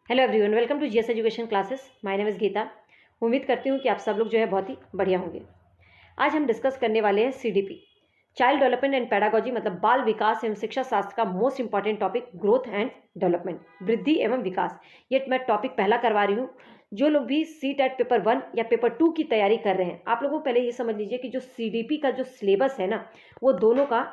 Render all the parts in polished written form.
Hello everyone, welcome to GS education classes. My name is Geeta. उम्मीद करती हूँ कि आप सब लोग जो है बहुत ही बढ़िया होंगे। आज हम डिस्कस करने वाले हैं CDP, child development and pedagogy, मतलब बाल विकास एवं शिक्षा शास्त्र का most important topic growth and development, वृद्धि एवं विकास। ये मैं टॉपिक पहला करवा रही हूँ। जो लोग भी CTET पेपर 1 या पेपर 2 की तैयारी कर रहे हैं, आप लोगों को पहले ये समझ लीजिए कि जो सीडीपी का जो सिलेबस है ना, वो दोनों का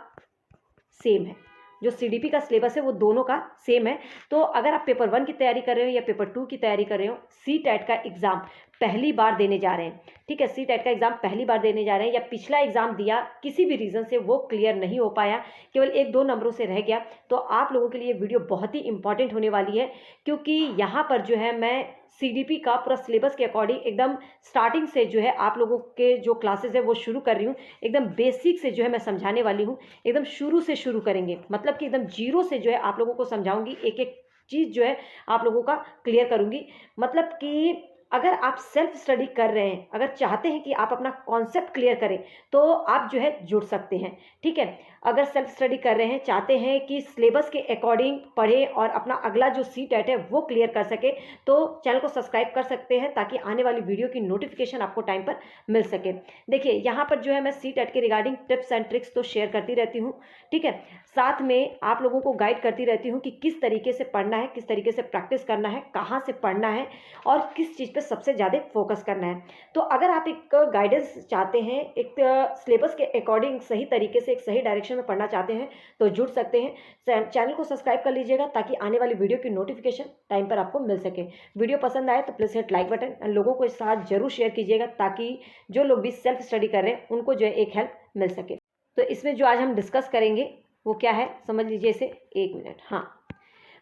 सेम है। जो सीडीपी का सिलेबस है वो दोनों का सेम है। तो अगर आप पेपर 1 की तैयारी कर रहे हो या पेपर 2 की तैयारी कर रहे हो, CTET का एग्जाम पहली बार देने जा रहे हैं, ठीक है, CTET का एग्जाम पहली बार देने जा रहे हैं, या पिछला एग्जाम दिया किसी भी रीजन से वो क्लियर नहीं हो पाया, केवल 1-2 नंबरों से रह गया, तो आप लोगों के लिए वीडियो बहुत ही इंपॉर्टेंट होने वाली है। क्योंकि यहाँ पर जो है मैं सीडीपी का पूरा सिलेबस के अकॉर्डिंग एकदम स्टार्टिंग से जो है आप लोगों के जो क्लासेस है वो शुरू कर रही हूँ। एकदम बेसिक से जो है मैं समझाने वाली हूँ, एकदम शुरू से शुरू करेंगे, मतलब कि एकदम जीरो से जो है आप लोगों को समझाऊंगी, एक एक चीज़ जो है आप लोगों का क्लियर करूंगी। मतलब कि अगर आप सेल्फ स्टडी कर रहे हैं, अगर चाहते हैं कि आप अपना कॉन्सेप्ट क्लियर करें, तो आप जो है जुड़ सकते हैं, ठीक है। अगर सेल्फ स्टडी कर रहे हैं, चाहते हैं कि सिलेबस के अकॉर्डिंग पढ़ें और अपना अगला जो CTET है वो क्लियर कर सके, तो चैनल को सब्सक्राइब कर सकते हैं ताकि आने वाली वीडियो की नोटिफिकेशन आपको टाइम पर मिल सके। देखिए यहाँ पर जो है मैं CTET के रिगार्डिंग टिप्स एंड ट्रिक्स तो शेयर करती रहती हूँ, ठीक है। साथ में आप लोगों को गाइड करती रहती हूँ कि किस तरीके से पढ़ना है, किस तरीके से प्रैक्टिस करना है, कहाँ से पढ़ना है और किस चीज़ पे सबसे ज़्यादा फोकस करना है। तो अगर आप एक गाइडेंस चाहते हैं, एक सिलेबस के अकॉर्डिंग सही तरीके से एक सही डायरेक्शन में पढ़ना चाहते हैं, तो जुड़ सकते हैं। चैनल को सब्सक्राइब कर लीजिएगा ताकि आने वाली वीडियो की नोटिफिकेशन टाइम पर आपको मिल सके। वीडियो पसंद आए तो please hit like button and लोगों को इस साथ जरूर शेयर कीजिएगा ताकि जो लोग भी सेल्फ स्टडी कर रहे हैं उनको जो है एक हेल्प मिल सके। तो इसमें जो आज हम डिस्कस करेंगे वो क्या है, समझ लीजिए इसे। 1 मिनट। हाँ,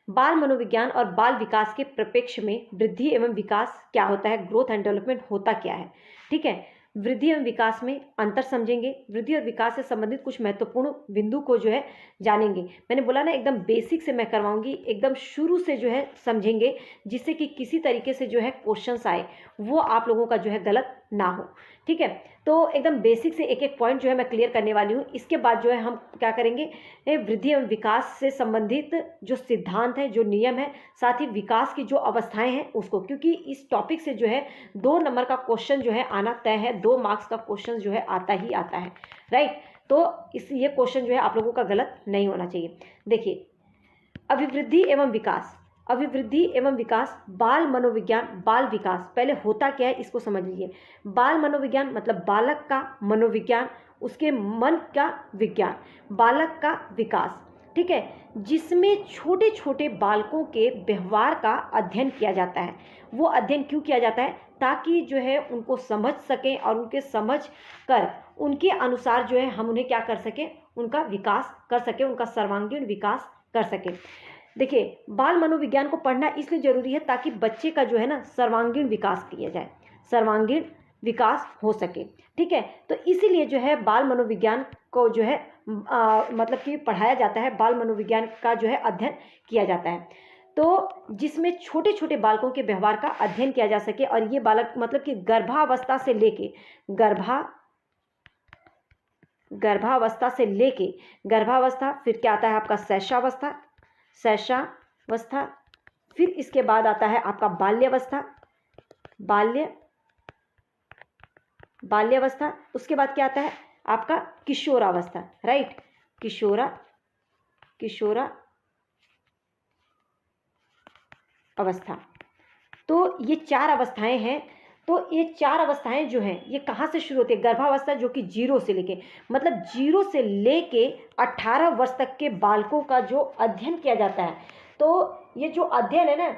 बाल मनोविज्ञान और बाल विकास के परिप्रेक्ष्य में वृद्धि एवं विकास क्या होता है, ग्रोथ एंड डेवलपमेंट होता क्या है, ठीक है। वृद्धि एवं विकास में अंतर समझेंगे, वृद्धि और विकास से संबंधित कुछ महत्वपूर्ण बिंदु को जो है जानेंगे। मैंने बोला ना एकदम बेसिक से मैं करवाऊंगी, एकदम शुरू से जो है समझेंगे, जिससे कि किसी तरीके से जो है क्वेश्चंस आए वो आप लोगों का जो है गलत ना हो, ठीक है। तो एकदम बेसिक से एक एक पॉइंट जो है मैं क्लियर करने वाली हूँ। इसके बाद जो है हम क्या करेंगे, वृद्धि एवं विकास से संबंधित जो सिद्धांत है, जो नियम है, साथ ही विकास की जो अवस्थाएं हैं उसको, क्योंकि इस टॉपिक से जो है 2 नंबर का क्वेश्चन जो है आना तय है, 2 मार्क्स का क्वेश्चन जो है आता ही आता है, राइट। तो इस ये क्वेश्चन जो है आप लोगों का गलत नहीं होना चाहिए। देखिए, अभिवृद्धि एवं विकास, अभिवृद्धि एवं विकास, बाल मनोविज्ञान, बाल विकास, पहले होता क्या है इसको समझ लीजिए। बाल मनोविज्ञान मतलब बालक का मनोविज्ञान, उसके मन का विज्ञान, बालक का विकास, ठीक है, जिसमें छोटे छोटे बालकों के व्यवहार का अध्ययन किया जाता है। वो अध्ययन क्यों किया जाता है, ताकि जो है उनको समझ सकें और उनके समझ कर उनके अनुसार जो है हम उन्हें क्या कर सकें, उनका विकास कर सकें, उनका सर्वांगीण विकास कर सके। देखिए, बाल मनोविज्ञान को पढ़ना इसलिए जरूरी है ताकि बच्चे का जो है ना सर्वांगीण विकास किया जाए, सर्वांगीण विकास हो सके, ठीक है। तो इसीलिए जो है बाल मनोविज्ञान को जो है मतलब कि पढ़ाया जाता है, बाल मनोविज्ञान का जो है अध्ययन किया जाता है, तो जिसमें छोटे छोटे बालकों के व्यवहार का अध्ययन किया जा सके। और ये बालक मतलब कि गर्भावस्था से लेके गर्भावस्था से लेके गर्भावस्था, फिर क्या आता है आपका शैशवावस्था, शैशवावस्था, फिर इसके बाद आता है आपका बाल्यावस्था, बाल्यावस्था, उसके बाद क्या आता है आपका किशोरावस्था, राइट, किशोरा अवस्था। तो ये 4 अवस्थाएं हैं। तो ये 4 अवस्थाएं जो हैं ये कहाँ से शुरू होती है, गर्भावस्था जो कि 0 से लेके, मतलब 0 से लेके 18 वर्ष तक के बालकों का जो अध्ययन किया जाता है। तो ये जो अध्ययन है ना,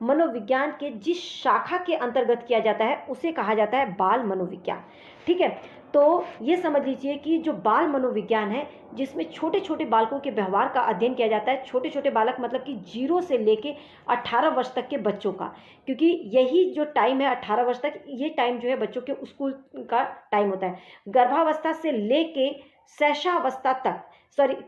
मनोविज्ञान के जिस शाखा के अंतर्गत किया जाता है उसे कहा जाता है बाल मनोविज्ञान, ठीक है। तो ये समझ लीजिए कि जो बाल मनोविज्ञान है, जिसमें छोटे छोटे बालकों के व्यवहार का अध्ययन किया जाता है, छोटे छोटे बालक मतलब कि 0 से लेके 18 वर्ष तक के बच्चों का, क्योंकि यही जो टाइम है 18 वर्ष तक, ये टाइम जो है बच्चों के स्कूल का टाइम होता है। गर्भावस्था से लेके शैशवावस्था तक,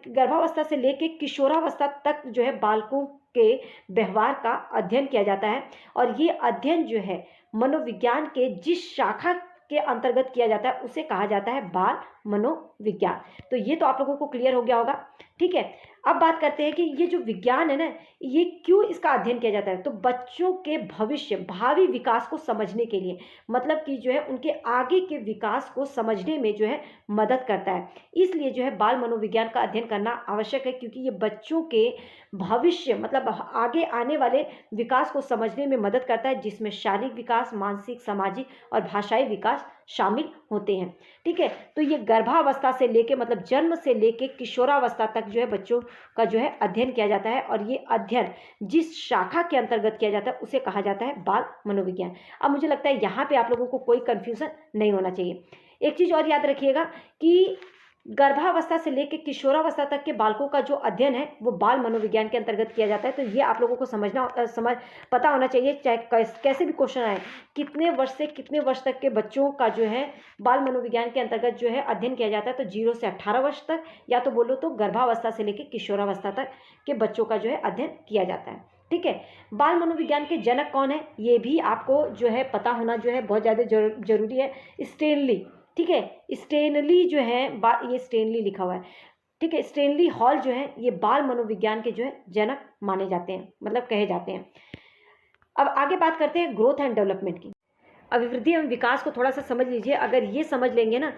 गर्भावस्था से लेके किशोरावस्था तक जो है बालकों के व्यवहार का अध्ययन किया जाता है। और ये अध्ययन जो है मनोविज्ञान के जिस शाखा के अंतर्गत किया जाता है उसे कहा जाता है बाल मनोविज्ञान। तो ये तो आप लोगों को क्लियर हो गया होगा, ठीक है। अब बात करते हैं कि ये जो विज्ञान है ना, ये क्यों इसका अध्ययन किया जाता है। तो बच्चों के भविष्य, भावी विकास को समझने के लिए, मतलब कि जो है उनके आगे के विकास को समझने में जो है मदद करता है। इसलिए जो है बाल मनोविज्ञान का अध्ययन करना आवश्यक है, क्योंकि ये बच्चों के भविष्य मतलब आगे आने वाले विकास को समझने में मदद करता है, जिसमें शारीरिक विकास, मानसिक, सामाजिक और भाषाई विकास शामिल होते हैं। ठीक है, तो ये गर्भावस्था से लेके मतलब जन्म से लेके किशोरावस्था तक जो है बच्चों का जो है अध्ययन किया जाता है, और ये अध्ययन जिस शाखा के अंतर्गत किया जाता है उसे कहा जाता है बाल मनोविज्ञान। अब मुझे लगता है यहाँ पे आप लोगों को कोई कंफ्यूजन नहीं होना चाहिए। एक चीज़ और याद रखिएगा कि गर्भावस्था से लेकर किशोरावस्था तक के बालकों का जो अध्ययन है वो बाल मनोविज्ञान के अंतर्गत किया जाता है। तो ये आप लोगों को पता होना चाहिए, चाहे कैसे भी क्वेश्चन आए, कितने वर्ष से कितने वर्ष तक के बच्चों का जो है बाल मनोविज्ञान के अंतर्गत जो है अध्ययन किया जाता है। तो 0 से 18 वर्ष तक, या तो बोलो तो गर्भावस्था से लेकर किशोरावस्था तक के बच्चों का जो है अध्ययन किया जाता है। ठीक है, बाल मनोविज्ञान के जनक कौन है ये भी आपको जो है पता होना जो है बहुत ज़्यादा जरूरी है। स्टेनली, ठीक है, स्टेनली जो है ये स्टेनली लिखा हुआ है, ठीक है, स्टेनली हॉल जो है ये बाल मनोविज्ञान के जो है जनक माने जाते हैं, मतलब कहे जाते हैं। अब आगे बात करते हैं ग्रोथ एंड डेवलपमेंट की। अभिवृद्धि एवं विकास को थोड़ा सा समझ लीजिए। अगर ये समझ लेंगे ना,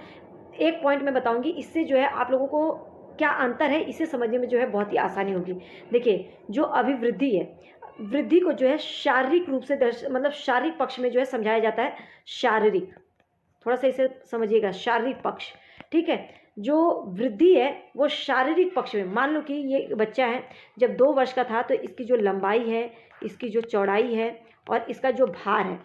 एक पॉइंट मैं बताऊंगी, इससे जो है आप लोगों को क्या अंतर है इसे समझने में जो है बहुत ही आसानी होगी। देखिए, जो अभिवृद्धि है, वृद्धि को जो है शारीरिक रूप से मतलब शारीरिक पक्ष में जो है समझाया जाता है। शारीरिक, थोड़ा सा इसे समझिएगा, शारीरिक पक्ष। ठीक है, जो वृद्धि है वो शारीरिक पक्ष में, मान लो कि ये बच्चा है, जब 2 वर्ष का था तो इसकी जो लंबाई है, इसकी जो चौड़ाई है और इसका जो भार है,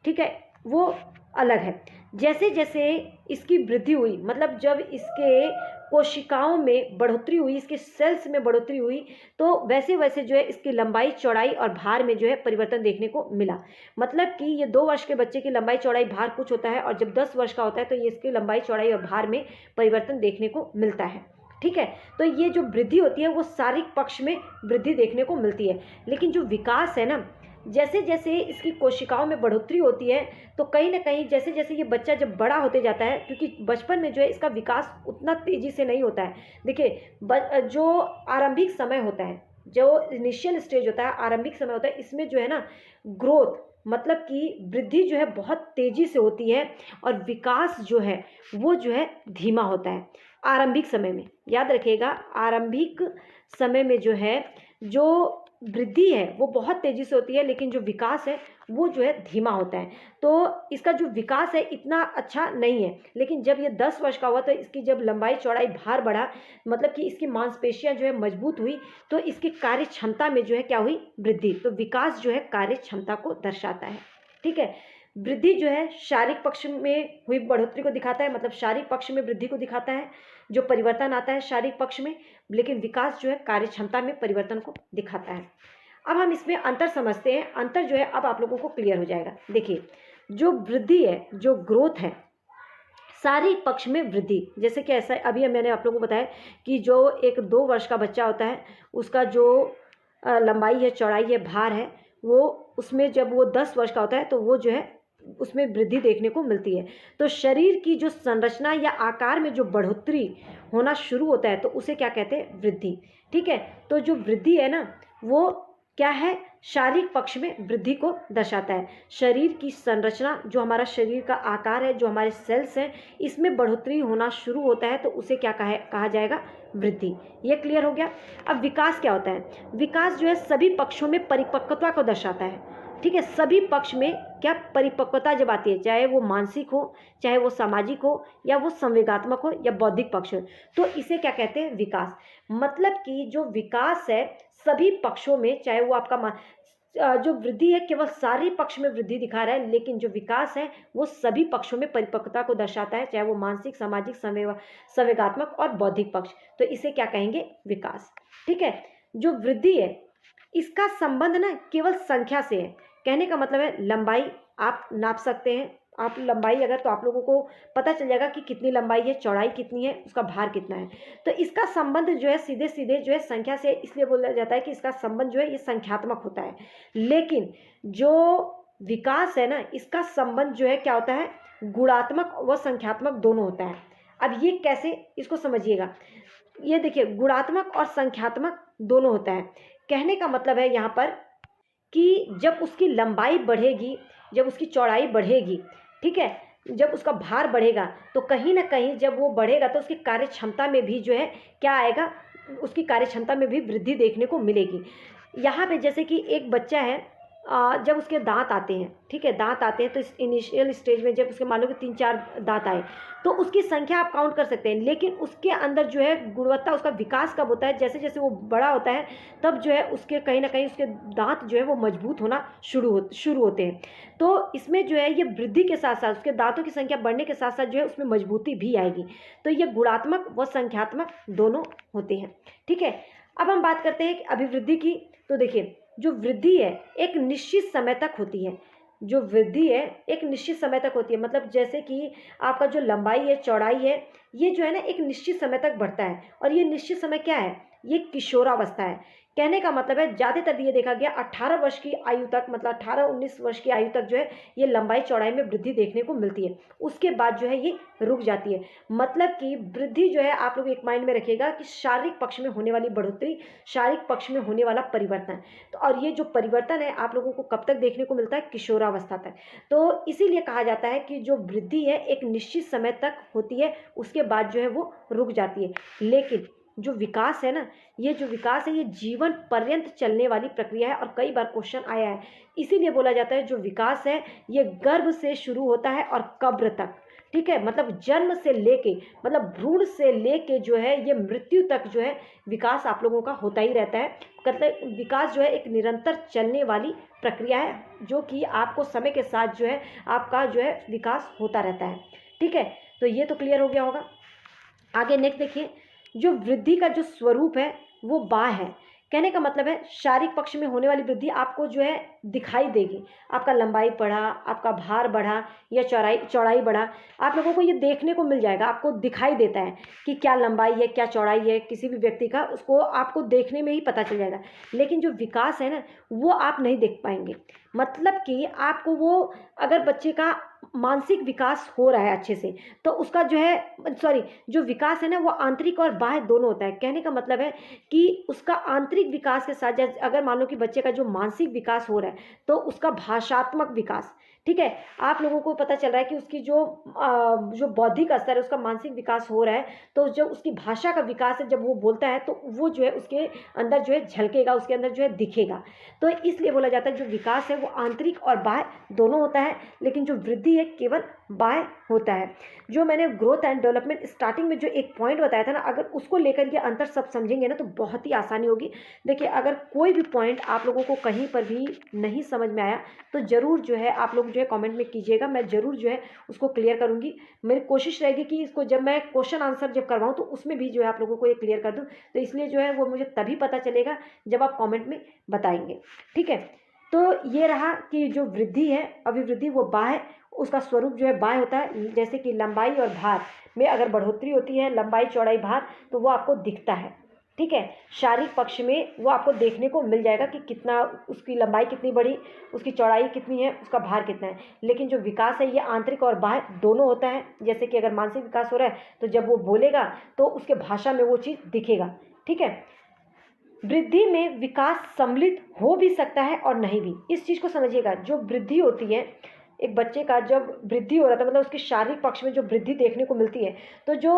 ठीक है, वो अलग है। जैसे जैसे इसकी वृद्धि हुई, मतलब जब इसके कोशिकाओं में बढ़ोतरी हुई, इसके सेल्स में बढ़ोतरी हुई, तो वैसे वैसे जो है इसकी लंबाई, चौड़ाई और भार में जो है परिवर्तन देखने को मिला। मतलब कि ये 2 वर्ष के बच्चे की लंबाई, चौड़ाई, भार कुछ होता है, और जब 10 वर्ष का होता है तो ये इसकी लंबाई, चौड़ाई और भार में परिवर्तन देखने को मिलता है। ठीक है, तो ये जो वृद्धि होती है वो शारीरिक पक्ष में वृद्धि देखने को मिलती है। लेकिन जो विकास है ना, जैसे जैसे इसकी कोशिकाओं में बढ़ोतरी होती है, तो कहीं ना कहीं जैसे जैसे ये बच्चा जब बड़ा होते जाता है, क्योंकि बचपन में जो है इसका विकास उतना तेजी से नहीं होता है। देखिए, जो आरंभिक समय होता है, जो इनिशियल स्टेज होता है, आरंभिक समय होता है, इसमें जो है ना ग्रोथ मतलब कि वृद्धि जो है बहुत तेजी से होती है, और विकास जो है वो जो है धीमा होता है आरंभिक समय में। याद रखिएगा, आरंभिक समय में जो है जो वृद्धि है वो बहुत तेजी से होती है, लेकिन जो विकास है वो जो है धीमा होता है। तो इसका जो विकास है इतना अच्छा नहीं है। लेकिन जब ये 10 वर्ष का हुआ तो इसकी जब लंबाई, चौड़ाई, भार बढ़ा, मतलब कि इसकी मांसपेशियां जो है मजबूत हुई, तो इसकी कार्य क्षमता में जो है क्या हुई, वृद्धि। तो विकास जो है कार्य क्षमता को दर्शाता है। ठीक है, वृद्धि जो है शारीरिक पक्ष में हुई बढ़ोतरी को दिखाता है, मतलब शारीरिक पक्ष में वृद्धि को दिखाता है, जो परिवर्तन आता है शारीरिक पक्ष में। लेकिन विकास जो है कार्य क्षमता में परिवर्तन को दिखाता है। अब हम इसमें अंतर समझते हैं। अंतर जो है अब आप लोगों को क्लियर हो जाएगा। देखिए, जो वृद्धि है, जो ग्रोथ है, शारीरिक पक्ष में वृद्धि, जैसे कि ऐसा अभी मैंने आप लोगों को बताया कि जो एक 2 वर्ष का बच्चा होता है, उसका जो लंबाई है, चौड़ाई है, भार है, वो उसमें जब वो 10 वर्ष का होता है तो वो जो है उसमें वृद्धि देखने को मिलती है। तो शरीर की जो संरचना या आकार में जो बढ़ोतरी होना शुरू होता है तो उसे क्या कहते हैं, वृद्धि। ठीक है, तो जो वृद्धि है ना वो क्या है, शारीरिक पक्ष में वृद्धि को दर्शाता है। शरीर की संरचना, जो हमारा शरीर का आकार है, जो हमारे सेल्स हैं, इसमें बढ़ोतरी होना शुरू होता है तो उसे क्या कहा जाएगा, वृद्धि। ये क्लियर हो गया। अब विकास क्या होता है, विकास जो है सभी पक्षों में परिपक्वता को दर्शाता है। ठीक है, सभी पक्ष में क्या परिपक्वता जब आती है, चाहे वो मानसिक हो, चाहे वो सामाजिक हो, या वो संवेगात्मक हो, या बौद्धिक पक्ष हो, तो इसे क्या कहते हैं, विकास। मतलब कि जो विकास है सभी पक्षों में, चाहे वो आपका जो वृद्धि है केवल शारीरिक पक्ष में वृद्धि दिखा रहा है, लेकिन जो विकास है वो सभी पक्षों में परिपक्वता को दर्शाता है, चाहे वो मानसिक, सामाजिक, संवेगात्मक और बौद्धिक पक्ष। तो इसे क्या कहेंगे, विकास। ठीक है, जो वृद्धि है इसका संबंध ना केवल संख्या से है। कहने का मतलब है लंबाई आप नाप सकते हैं, आप लंबाई अगर, तो आप लोगों को पता चल जाएगा कि कितनी लंबाई है, चौड़ाई कितनी है, उसका भार कितना है। तो इसका संबंध जो है सीधे सीधे जो है संख्या से, इसलिए बोला जाता है कि इसका संबंध जो है ये संख्यात्मक होता है। लेकिन जो विकास है ना, इसका संबंध जो है क्या होता है, गुणात्मक व संख्यात्मक दोनों होता है। अब ये कैसे, इसको समझिएगा। ये देखिए गुणात्मक और संख्यात्मक दोनों होता है। कहने का मतलब है यहाँ पर कि जब उसकी लंबाई बढ़ेगी, जब उसकी चौड़ाई बढ़ेगी, ठीक है, जब उसका भार बढ़ेगा तो कहीं ना कहीं जब वो बढ़ेगा तो उसकी कार्य क्षमता में भी जो है क्या आएगा, उसकी कार्य क्षमता में भी वृद्धि देखने को मिलेगी। यहाँ पे जैसे कि एक बच्चा है, जब उसके दांत आते हैं, ठीक है, दांत आते हैं तो इस इनिशियल स्टेज में जब उसके मान लो कि 3-4 दांत आए तो उसकी संख्या आप काउंट कर सकते हैं, लेकिन उसके अंदर जो है गुणवत्ता, उसका विकास कब होता है, जैसे जैसे वो बड़ा होता है तब जो है उसके कहीं ना कहीं उसके दांत जो है वो मजबूत होना शुरू होते हैं। तो इसमें जो है ये वृद्धि के साथ साथ उसके दांतों की संख्या बढ़ने के साथ साथ जो है उसमें मजबूती भी आएगी। तो ये गुणात्मक व संख्यात्मक दोनों होते हैं, ठीक है। अब हम बात करते हैं अभिवृद्धि की। तो देखिए जो वृद्धि है एक निश्चित समय तक होती है, जो वृद्धि है एक निश्चित समय तक होती है, मतलब जैसे कि आपका जो लंबाई है, चौड़ाई है, ये जो है ना एक निश्चित समय तक बढ़ता है। और ये निश्चित समय क्या है, ये किशोरावस्था है। कहने का मतलब है ज़्यादातर ये देखा गया 18 वर्ष की आयु तक, मतलब 18-19 वर्ष की आयु तक जो है ये लंबाई चौड़ाई में वृद्धि देखने को मिलती है। उसके बाद जो है ये रुक जाती है। मतलब कि वृद्धि जो है आप लोग एक माइंड में रखिएगा कि शारीरिक पक्ष में होने वाली बढ़ोतरी, शारीरिक पक्ष में होने वाला परिवर्तन। तो और ये जो परिवर्तन है आप लोगों को कब तक देखने को मिलता है, किशोरावस्था तक। तो इसीलिए कहा जाता है कि जो वृद्धि है एक निश्चित समय तक होती है, उसके बाद जो है वो रुक जाती है। लेकिन जो विकास है ना, ये जो विकास है ये जीवन पर्यंत चलने वाली प्रक्रिया है। और कई बार क्वेश्चन आया है, इसीलिए बोला जाता है जो विकास है ये गर्भ से शुरू होता है और कब्र तक, ठीक है, मतलब जन्म से लेके, मतलब भ्रूण से लेके जो है ये मृत्यु तक जो है विकास आप लोगों का होता ही रहता है। मतलब विकास जो है एक निरंतर चलने वाली प्रक्रिया है, जो कि आपको समय के साथ जो है आपका जो है विकास होता रहता है, ठीक है। तो ये तो क्लियर हो गया होगा। आगे नेक्स्ट देखिए, जो वृद्धि का जो स्वरूप है वो बाह्य है। कहने का मतलब है शारीरिक पक्ष में होने वाली वृद्धि आपको जो है दिखाई देगी। आपका लंबाई बढ़ा, आपका भार बढ़ा या चौड़ाई बढ़ा, आप लोगों को ये देखने को मिल जाएगा, आपको दिखाई देता है कि क्या लंबाई है, क्या चौड़ाई है किसी भी व्यक्ति का, उसको आपको देखने में ही पता चल जाएगा। लेकिन जो विकास है ना वो आप नहीं देख पाएंगे। मतलब कि आपको वो, अगर बच्चे का मानसिक विकास हो रहा है अच्छे से तो उसका जो है जो विकास है ना वो आंतरिक और बाह्य दोनों होता है। कहने का मतलब है कि उसका आंतरिक विकास के साथ अगर मान लो कि बच्चे का जो मानसिक विकास हो रहा है तो उसका भाषात्मक विकास, ठीक है, आप लोगों को पता चल रहा है कि उसकी जो बौद्धिक स्तर है उसका मानसिक विकास हो रहा है, तो जब उसकी भाषा का विकास है, जब वो बोलता है तो वो जो है उसके अंदर जो है झलकेगा, उसके अंदर जो है दिखेगा। तो इसलिए बोला जाता है जो विकास है वो आंतरिक और बाह्य दोनों होता है, लेकिन जो वृद्धि है केवल बाह्य होता है। जो मैंने ग्रोथ एंड डेवलपमेंट स्टार्टिंग में जो एक पॉइंट बताया था ना, अगर उसको लेकर ये अंतर सब समझेंगे ना तो बहुत ही आसानी होगी। देखिए अगर कोई भी पॉइंट आप लोगों को कहीं पर भी नहीं समझ में आया तो ज़रूर जो है आप लोग जो है कमेंट में कीजिएगा, मैं ज़रूर जो है उसको क्लियर करूँगी। मेरी कोशिश रहेगी कि इसको जब मैं क्वेश्चन आंसर जब करवाऊँ तो उसमें भी जो है आप लोगों को ये क्लियर कर दूँ। तो इसलिए जो है वो मुझे तभी पता चलेगा जब आप कॉमेंट में बताएंगे, ठीक है। तो ये रहा कि जो वृद्धि है, अभिवृद्धि, वो बाह्य, उसका स्वरूप जो है बाह्य होता है। जैसे कि लंबाई और भार में अगर बढ़ोतरी होती है, लंबाई चौड़ाई भार, तो वो आपको दिखता है, ठीक है। शारीरिक पक्ष में वो आपको देखने को मिल जाएगा कि कितना उसकी लंबाई कितनी बढ़ी, उसकी चौड़ाई कितनी है, उसका भार कितना है। लेकिन जो विकास है ये आंतरिक और बाह्य दोनों होता है। जैसे कि अगर मानसिक विकास हो रहा है तो जब वो बोलेगा तो उसके भाषा में वो चीज़ दिखेगा, ठीक है। वृद्धि में विकास सम्मिलित हो भी सकता है और नहीं भी। इस चीज़ को समझिएगा, जो वृद्धि होती है एक बच्चे का, जब वृद्धि हो रहा था मतलब उसके शारीरिक पक्ष में जो वृद्धि देखने को मिलती है, तो जो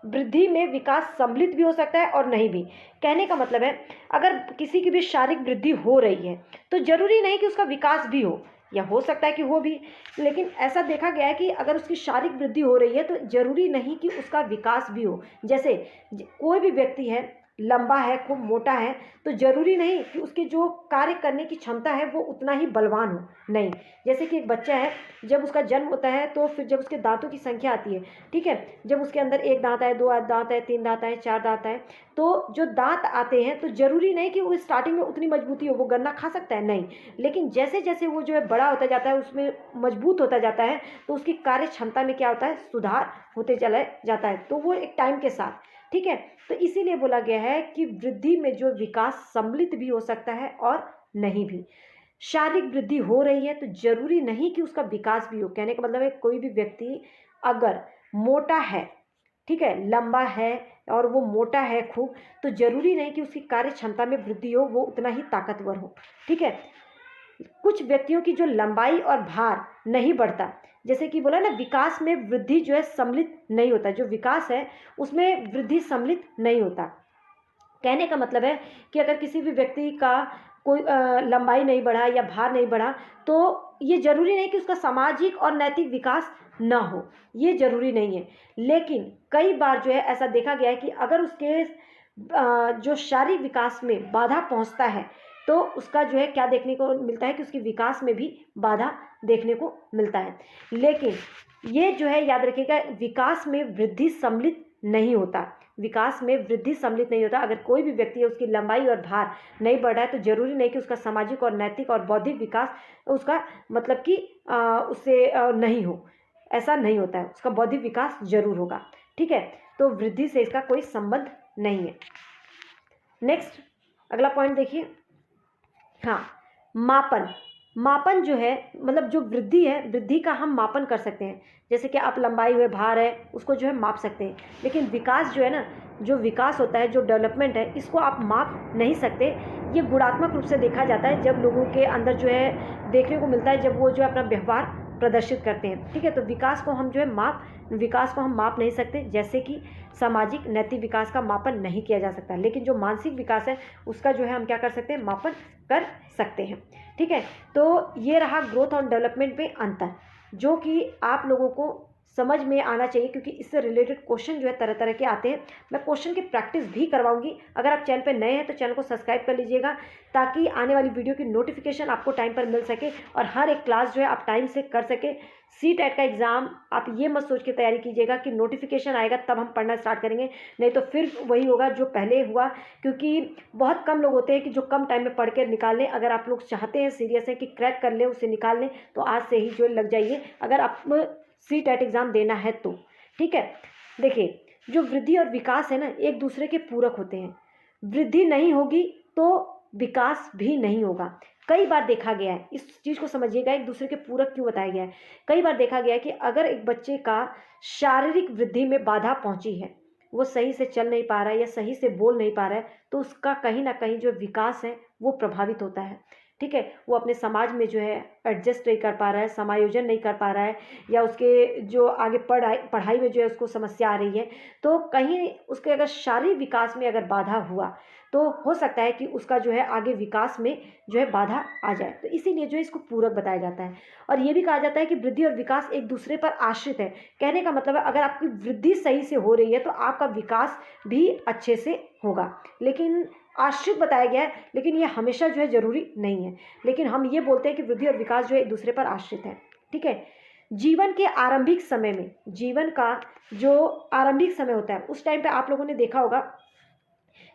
वृद्धि में विकास सम्मिलित भी हो सकता है और नहीं भी। कहने का मतलब है अगर किसी की भी शारीरिक वृद्धि हो रही है तो जरूरी नहीं कि उसका विकास भी हो, या हो सकता है कि हो भी, लेकिन ऐसा देखा गया है कि अगर उसकी शारीरिक वृद्धि हो रही है तो जरूरी नहीं कि उसका विकास भी हो। जैसे कोई भी व्यक्ति है, लंबा है, खूब मोटा है, तो जरूरी नहीं कि उसकी जो कार्य करने की क्षमता है वो उतना ही बलवान हो, नहीं। जैसे कि एक बच्चा है, जब उसका जन्म होता है तो फिर जब उसके दांतों की संख्या आती है, ठीक है, जब उसके अंदर 1 दांत है, 2 दांत है, 3 दांत है, 4 दांत है, तो जो दांत आते हैं तो जरूरी नहीं कि वो स्टार्टिंग में उतनी मजबूती हो, वो गन्ना खा सकता है, नहीं। लेकिन जैसे जैसे वो जो है बड़ा होता जाता है, उसमें मजबूत होता जाता है, तो उसकी कार्य क्षमता में क्या होता है, सुधार होते चला जाता है। तो वो एक टाइम के साथ, ठीक है। तो इसीलिए बोला गया है कि वृद्धि में जो विकास सम्मिलित भी हो सकता है और नहीं भी। शारीरिक वृद्धि हो रही है तो जरूरी नहीं कि उसका विकास भी हो। कहने का मतलब है कोई भी व्यक्ति अगर मोटा है, ठीक है, लंबा है और वो मोटा है खूब, तो जरूरी नहीं कि उसकी कार्य क्षमता में वृद्धि हो, वो उतना ही ताकतवर हो। ठीक है, कुछ व्यक्तियों की जो लंबाई और भार नहीं बढ़ता, जैसे कि बोला ना, विकास में वृद्धि जो है सम्मिलित नहीं होता, जो विकास है उसमें वृद्धि सम्मिलित नहीं होता। कहने का मतलब है कि अगर किसी भी व्यक्ति का कोई लंबाई नहीं बढ़ा या भार नहीं बढ़ा, तो ये जरूरी नहीं कि उसका सामाजिक और नैतिक विकास ना हो, ये जरूरी नहीं है। लेकिन कई बार जो है ऐसा देखा गया है कि अगर उसके जो शारीरिक विकास में बाधा पहुंचता है, तो उसका जो है क्या देखने को मिलता है कि उसके विकास में भी बाधा देखने को मिलता है। लेकिन ये जो है याद रखिएगा, विकास में वृद्धि सम्मिलित नहीं होता, विकास में वृद्धि सम्मिलित नहीं होता। अगर कोई भी व्यक्ति है, उसकी लंबाई और भार नहीं बढ़ रहा है, तो जरूरी नहीं कि उसका सामाजिक और नैतिक और बौद्धिक विकास उसका मतलब कि उससे नहीं हो, ऐसा नहीं होता है, उसका बौद्धिक विकास जरूर होगा। ठीक है, तो वृद्धि से इसका कोई संबंध नहीं है। नेक्स्ट अगला पॉइंट देखिए, हाँ, मापन। मापन जो है मतलब जो वृद्धि है, वृद्धि का हम मापन कर सकते हैं, जैसे कि आप लंबाई हुए भार है उसको जो है माप सकते हैं। लेकिन विकास जो है ना, जो विकास होता है, जो डेवलपमेंट है, इसको आप माप नहीं सकते। ये गुणात्मक रूप से देखा जाता है, जब लोगों के अंदर जो है देखने को मिलता है, जब वो जो है अपना व्यवहार प्रदर्शित करते हैं। ठीक है, तो विकास को हम जो है विकास को हम माप नहीं सकते, जैसे कि सामाजिक नैतिक विकास का मापन नहीं किया जा सकता। लेकिन जो मानसिक विकास है उसका जो है हम क्या कर सकते हैं, मापन कर सकते हैं। ठीक है, तो ये रहा ग्रोथ और डेवलपमेंट में अंतर, जो कि आप लोगों को समझ में आना चाहिए, क्योंकि इससे रिलेटेड क्वेश्चन जो है तरह तरह के आते हैं। मैं क्वेश्चन की प्रैक्टिस भी करवाऊंगी। अगर आप चैनल पे नए हैं तो चैनल को सब्सक्राइब कर लीजिएगा, ताकि आने वाली वीडियो की नोटिफिकेशन आपको टाइम पर मिल सके और हर एक क्लास जो है आप टाइम से कर सके। CTET का एग्ज़ाम आप ये मत सोच के तैयारी कीजिएगा कि नोटिफिकेशन आएगा तब हम पढ़ना स्टार्ट करेंगे, नहीं तो फिर वही होगा जो पहले हुआ। क्योंकि बहुत कम लोग होते हैं कि जो कम टाइम में पढ़ के निकाल लें। अगर आप लोग चाहते हैं, सीरियस है कि क्रैक कर लें, उसे निकाल लें, तो आज से ही जो लग जाइए, अगर आप CTET एग्ज़ाम देना है तो। ठीक है, देखिए, जो वृद्धि और विकास है ना, एक दूसरे के पूरक होते हैं। वृद्धि नहीं होगी तो विकास भी नहीं होगा। कई बार देखा गया है, इस चीज़ को समझिएगा, एक दूसरे के पूरक क्यों बताया गया है। कई बार देखा गया है कि अगर एक बच्चे का शारीरिक वृद्धि में बाधा पहुंची है, वो सही से चल नहीं पा रहा है या सही से बोल नहीं पा रहा है, तो उसका कहीं ना कहीं जो विकास है वो प्रभावित होता है। ठीक है, वो अपने समाज में जो है एडजस्ट नहीं कर पा रहा है, समायोजन नहीं कर पा रहा है, या उसके जो आगे पढ़ाई में जो है उसको समस्या आ रही है, तो कहीं उसके अगर शारीरिक विकास में अगर बाधा हुआ, तो हो सकता है कि उसका जो है आगे विकास में जो है बाधा आ जाए। तो इसीलिए जो है इसको पूरक बताया जाता है। और ये भी कहा जाता है कि वृद्धि और विकास एक दूसरे पर आश्रित है। कहने का मतलब है, अगर आपकी वृद्धि सही से हो रही है तो आपका विकास भी अच्छे से होगा। लेकिन आश्रित बताया गया है, लेकिन ये हमेशा जो है जरूरी नहीं है। लेकिन हम ये बोलते हैं कि वृद्धि और विकास जो है एक दूसरे पर आश्रित है। ठीक है, जीवन के आरंभिक समय में, जीवन का जो आरंभिक समय होता है, उस टाइम पे आप लोगों ने देखा होगा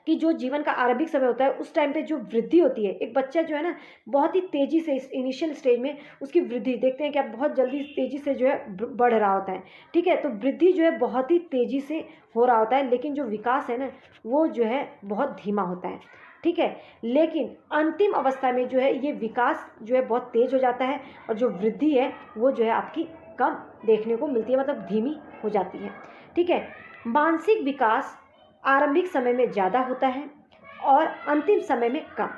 कि जो जीवन का आरंभिक समय होता है, उस टाइम पे जो वृद्धि होती है, एक बच्चा जो है ना, बहुत ही तेज़ी से इस इनिशियल स्टेज में उसकी वृद्धि देखते हैं कि आप बहुत जल्दी तेज़ी से जो है बढ़ रहा होता है। ठीक है, तो वृद्धि जो है बहुत ही तेज़ी से हो रहा होता है, लेकिन जो विकास है ना, वो जो है बहुत धीमा होता है। ठीक है, लेकिन अंतिम अवस्था में जो है ये विकास जो है बहुत तेज़ हो जाता है, और जो वृद्धि है वो जो है आपकी कम देखने को मिलती है, मतलब धीमी हो जाती है। ठीक है, मानसिक विकास आरंभिक समय में ज़्यादा होता है और अंतिम समय में कम।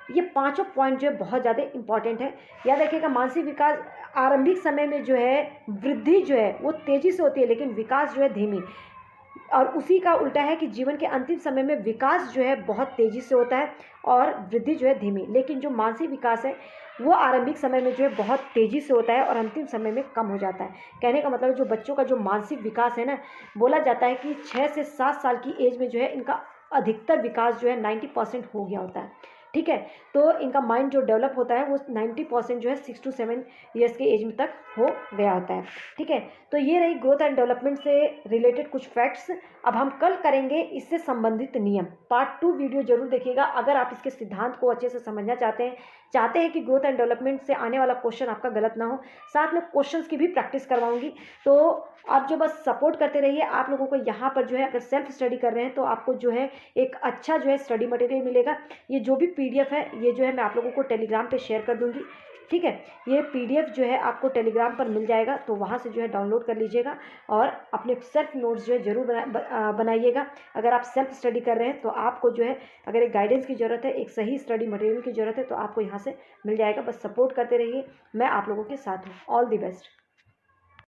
ये पांचों पॉइंट जो है बहुत ज़्यादा इंपॉर्टेंट है, याद रखिएगा। मानसिक विकास आरंभिक समय में जो है वृद्धि जो है वो तेज़ी से होती है, लेकिन विकास जो है धीमी। और उसी का उल्टा है कि जीवन के अंतिम समय में विकास जो है बहुत तेज़ी से होता है और वृद्धि जो है धीमी। लेकिन जो मानसिक विकास है वो आरंभिक समय में जो है बहुत तेज़ी से होता है और अंतिम समय में कम हो जाता है। कहने का मतलब जो बच्चों का जो मानसिक विकास है ना, बोला जाता है कि 6 से 7 साल की एज में जो है इनका अधिकतर विकास जो है 90% हो गया होता है। ठीक है, तो इनका माइंड जो डेवलप होता है वो 90% जो है 6 to 7 ईयर्स के एज में तक हो गया होता है। ठीक है, तो ये रही ग्रोथ एंड डेवलपमेंट से रिलेटेड कुछ फैक्ट्स। अब हम कल करेंगे इससे संबंधित नियम। पार्ट 2 वीडियो जरूर देखिएगा अगर आप इसके सिद्धांत को अच्छे से समझना चाहते हैं कि ग्रोथ एंड डेवलपमेंट से आने वाला क्वेश्चन आपका गलत ना हो। साथ में क्वेश्चंस की भी प्रैक्टिस करवाऊंगी। तो आप जो बस सपोर्ट करते रहिए। आप लोगों को यहाँ पर जो है अगर सेल्फ स्टडी कर रहे हैं तो आपको जो है एक अच्छा जो है स्टडी मटेरियल मिलेगा। ये जो भी PDF है ये जो है मैं आप लोगों को टेलीग्राम पे शेयर कर दूंगी, ठीक है। ये PDF जो है आपको टेलीग्राम पर मिल जाएगा, तो वहाँ से जो है डाउनलोड कर लीजिएगा और अपने सेल्फ नोट्स जो है ज़रूर बनाइएगा। अगर आप सेल्फ स्टडी कर रहे हैं तो आपको जो है अगर एक गाइडेंस की ज़रूरत है, एक सही स्टडी मटेरियल की ज़रूरत है तो आपको यहाँ से मिल जाएगा। बस सपोर्ट करते रहिए, मैं आप लोगों के साथ हूँ। All the best.